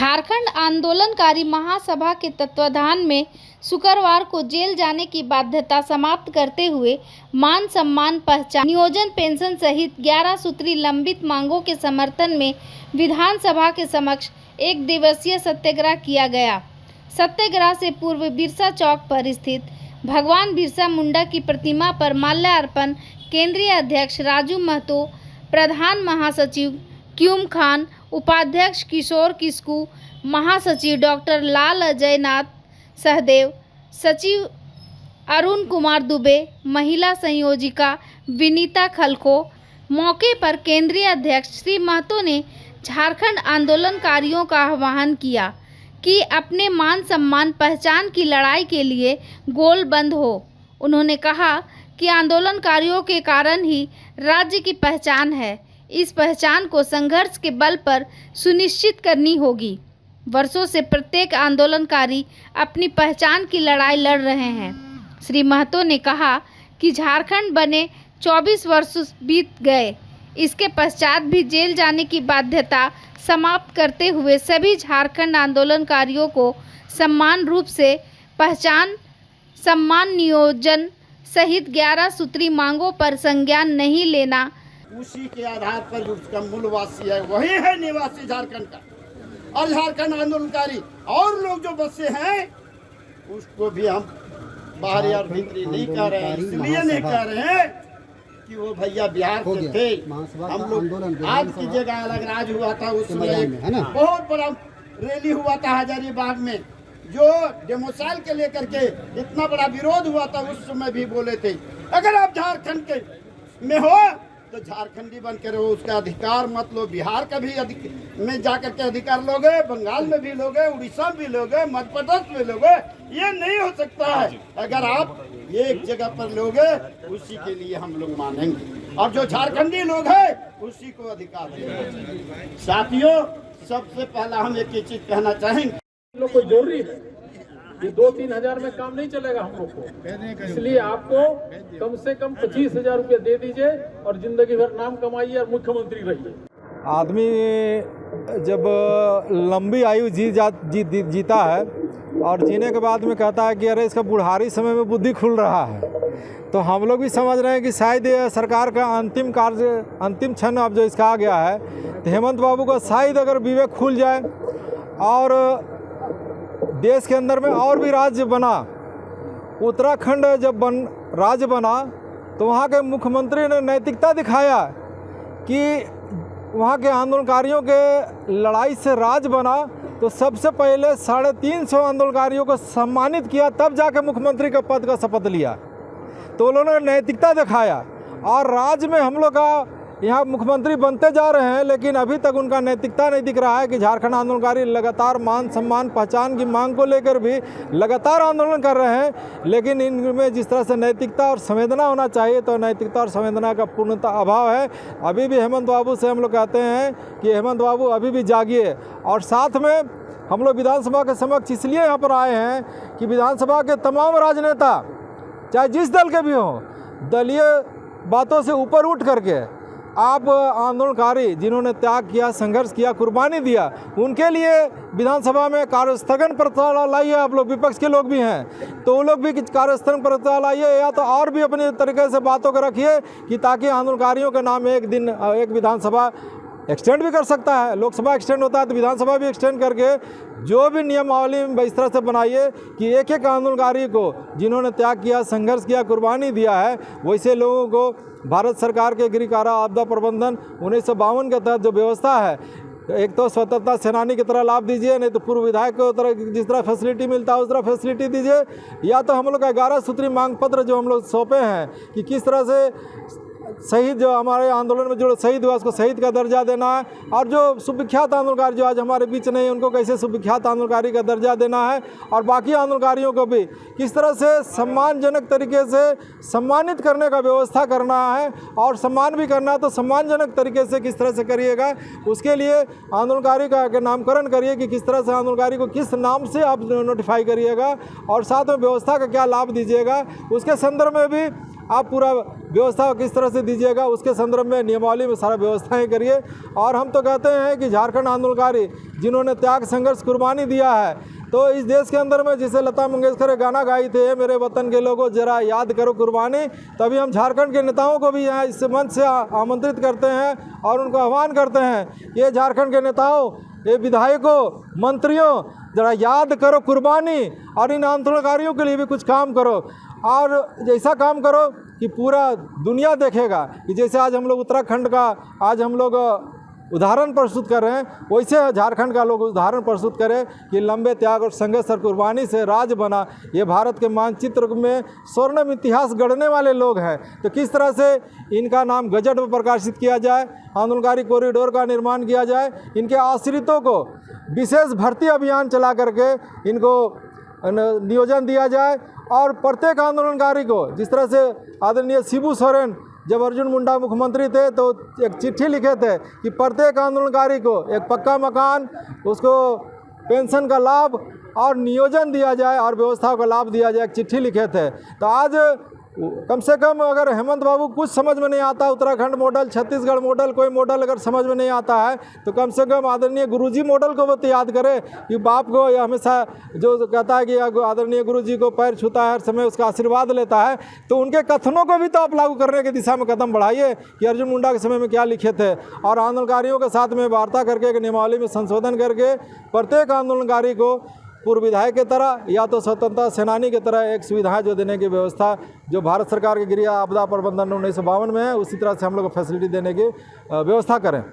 झारखंड आंदोलनकारी महासभा के तत्वाधान में शुक्रवार को जेल जाने की बाध्यता समाप्त करते हुए मान सम्मान पहचान नियोजन पेंशन सहित 11 सूत्री लंबित मांगों के समर्थन में विधानसभा के समक्ष एक दिवसीय सत्याग्रह किया गया। सत्याग्रह से पूर्व बिरसा चौक पर स्थित भगवान बिरसा मुंडा की प्रतिमा पर माल्यार्पण केंद्रीय अध्यक्ष राजू महतो, प्रधान महासचिव क्यूम खान, उपाध्यक्ष किशोर किस्कू, महासचिव डॉक्टर लाल अजय नाथ सहदेव, सचिव अरुण कुमार दुबे, महिला संयोजिका विनीता खलखो। मौके पर केंद्रीय अध्यक्ष श्री महतो ने झारखंड आंदोलनकारियों का आह्वान किया कि अपने मान सम्मान पहचान की लड़ाई के लिए गोलबंद हो। उन्होंने कहा कि आंदोलनकारियों के कारण ही राज्य की पहचान है। इस पहचान को संघर्ष के बल पर सुनिश्चित करनी होगी। वर्षों से प्रत्येक आंदोलनकारी अपनी पहचान की लड़ाई लड़ रहे हैं। श्री महतो ने कहा कि झारखंड बने 24 वर्ष बीत गए, इसके पश्चात भी जेल जाने की बाध्यता समाप्त करते हुए सभी झारखंड आंदोलनकारियों को समान रूप से पहचान, सम्मान नियोजन सहित 11 सूत्री मांगों पर संज्ञान नहीं लेना। उसी के आधार पर जो उसका मूलवासी है वही है निवासी झारखंड का। और झारखंड आंदोलनकारी और लोग जो बसे हैं उसको भी हम बाहरी और भीतरी नहीं कह रहे हैं, इसलिए नहीं कह रहे हैं कि वो भैया बिहार से थे। हम लोग आज की जगह अलग राज हुआ था, उसमें बहुत बड़ा रैली हुआ था हजारीबाग में, जो डेमोसाइल के लेकर के इतना बड़ा विरोध हुआ था, उस समय भी बोले थे अगर आप झारखंड के में हो तो झारखंडी बन के रहो, उसका अधिकार मत लो। बिहार का भी में जाकर के अधिकार लोगे, बंगाल में भी लोगे, उड़ीसा में भी लोगे, मध्य प्रदेश में लोगे। ये नहीं हो सकता है। अगर आप एक जगह पर लोगे उसी के लिए हम लोग मानेंगे, और जो झारखंडी लोग हैं उसी को अधिकार देंगे। साथियों, सबसे पहला हम एक ही चीज कहना चाहेंगे, लोग को जरूरी है, ये 2-3 हजार में काम नहीं चलेगा हम लोग को। इसलिए आपको कम से कम 25,000 रुपये दे दीजिए और जिंदगी भर नाम कमाइए और मुख्यमंत्री रहिए। आदमी जब लंबी आयु जीता है और जीने के बाद में कहता है कि अरे इसका बुढ़ारी समय में बुद्धि खुल रहा है, तो हम लोग भी समझ रहे हैं कि शायद सरकार का अंतिम क्षण अब जो इसका आ गया है, तो हेमंत बाबू का शायद अगर विवेक खुल जाए और देश के अंदर में और भी राज्य बना। उत्तराखंड जब राज्य बना तो वहाँ के मुख्यमंत्री ने नैतिकता दिखाया कि वहाँ के आंदोलनकारियों के लड़ाई से राज्य बना, तो सबसे पहले 350 आंदोलनकारियों को सम्मानित किया, तब जाके मुख्यमंत्री के पद का शपथ लिया। तो उन्होंने नैतिकता दिखाया और राज्य में हम लोग का यहाँ मुख्यमंत्री बनते जा रहे हैं, लेकिन अभी तक उनका नैतिकता नहीं दिख रहा है कि झारखंड आंदोलनकारी लगातार मान सम्मान पहचान की मांग को लेकर भी लगातार आंदोलन कर रहे हैं, लेकिन इनमें जिस तरह से नैतिकता और संवेदना होना चाहिए, तो नैतिकता और संवेदना का पूर्णतः अभाव है। अभी भी हेमंत बाबू से हम लोग कहते हैं कि हेमंत बाबू अभी भी जागिए। और साथ में हम लोग विधानसभा के समक्ष इसलिए यहाँ पर आए हैं कि विधानसभा के तमाम राजनेता, चाहे जिस दल के भी हों, दलीय बातों से ऊपर उठ करके आप आंदोलनकारी जिन्होंने त्याग किया, संघर्ष किया, कुर्बानी दिया, उनके लिए विधानसभा में कार्यस्थगन प्रस्ताव लाइए। आप लोग विपक्ष के लोग भी हैं तो वो लोग भी कार्यस्थगन प्रस्ताव लाइए, या तो और भी अपने तरीके से बातों को रखिए कि ताकि आंदोलनकारियों के नाम एक दिन एक विधानसभा एक्सटेंड भी कर सकता है। लोकसभा एक्सटेंड होता है तो विधानसभा भी एक्सटेंड करके जो भी नियमावली इस तरह से बनाइए कि एक एक आंदोलनकारी को जिन्होंने त्याग किया, संघर्ष किया, कुर्बानी दिया है, वैसे लोगों को भारत सरकार के गृह कारा आपदा प्रबंधन 1952 के तहत जो व्यवस्था है, एक तो स्वतंत्रता सेनानी की तरह लाभ दीजिए, नहीं तो पूर्व विधायक को तरह जिस तरह फैसिलिटी मिलता है उस तरह फैसिलिटी दीजिए, या तो हम लोग का 11 सूत्री मांग पत्र जो हम लोग सौंपे हैं कि किस तरह से शहीद जो हमारे आंदोलन में जो शहीद हुआ उसको शहीद का दर्जा देना है, और जो सुविख्यात आंदोलनकारी जो आज हमारे बीच नहीं उनको कैसे सुविख्यात आंदोलनकारी का दर्जा देना है, और बाकी आंदोलनकारियों को भी किस तरह से सम्मानजनक तरीके से सम्मानित करने का व्यवस्था करना है, और सम्मान भी करना है तो सम्मानजनक तरीके से किस तरह से करिएगा। उसके लिए आंदोलनकारी का नामकरण करिए कि किस तरह से आंदोलनकारी को किस नाम से आप नोटिफाई करिएगा, और साथ में व्यवस्था का क्या लाभ दीजिएगा। उसके संदर्भ में भी आप पूरा व्यवस्था किस तरह से दीजिएगा, उसके संदर्भ में नियमावली में सारा व्यवस्थाएं करिए। और हम तो कहते हैं कि झारखंड आंदोलनकारी जिन्होंने त्याग संघर्ष कुर्बानी दिया है, तो इस देश के अंदर में जिसे लता मंगेशकर गाना गाई थे, मेरे वतन के लोगों जरा याद करो कुर्बानी, तभी हम झारखंड के नेताओं को भी यहाँ इस मंच से आमंत्रित करते हैं और उनको आह्वान करते हैं, ये झारखंड के नेताओं, ये विधायकों, मंत्रियों, जरा याद करो कुर्बानी और इन आंदोलनकारियों के लिए भी कुछ काम करो। और ऐसा काम करो कि पूरा दुनिया देखेगा कि जैसे आज हम लोग उत्तराखंड का आज हम लोग उदाहरण प्रस्तुत कर रहे हैं, वैसे झारखंड का लोग उदाहरण प्रस्तुत करें कि लंबे त्याग और संघर्ष और कुर्बानी से राज्य बना। ये भारत के मानचित्र में स्वर्णिम इतिहास गढ़ने वाले लोग हैं, तो किस तरह से इनका नाम गजट में प्रकाशित किया जाए, आंदोलनकारी कॉरिडोर का निर्माण किया जाए, इनके आश्रितों को विशेष भर्ती अभियान चला करके इनको नियोजन दिया जाए। और प्रत्येक आंदोलनकारी को, जिस तरह से आदरणीय शिबू सोरेन जब अर्जुन मुंडा मुख्यमंत्री थे तो एक चिट्ठी लिखे थे कि प्रत्येक आंदोलनकारी को एक पक्का मकान, उसको पेंशन का लाभ और नियोजन दिया जाए और व्यवस्था का लाभ दिया जाए, एक चिट्ठी लिखे थे। तो आज कम से कम अगर हेमंत बाबू कुछ समझ में नहीं आता, उत्तराखंड मॉडल, छत्तीसगढ़ मॉडल, कोई मॉडल अगर समझ में नहीं आता है, तो कम से कम आदरणीय गुरुजी मॉडल को वो तो याद करे कि बाप को या हमेशा जो कहता है कि आदरणीय गुरुजी को पैर छूता है, हर समय उसका आशीर्वाद लेता है, तो उनके कथनों को भी तो आप लागू करने की दिशा में कदम बढ़ाइए कि अर्जुन मुंडा के समय में क्या लिखे थे। और आंदोलनकारियों के साथ में वार्ता करके एक नियमावली में संशोधन करके प्रत्येक आंदोलनकारी को पूर्व विधायक की तरह या तो स्वतंत्रता सेनानी की तरह एक सुविधाएं जो देने की व्यवस्था जो भारत सरकार के गृह आपदा प्रबंधन 1952 में है, उसी तरह से हम लोग को फैसिलिटी देने की व्यवस्था करें।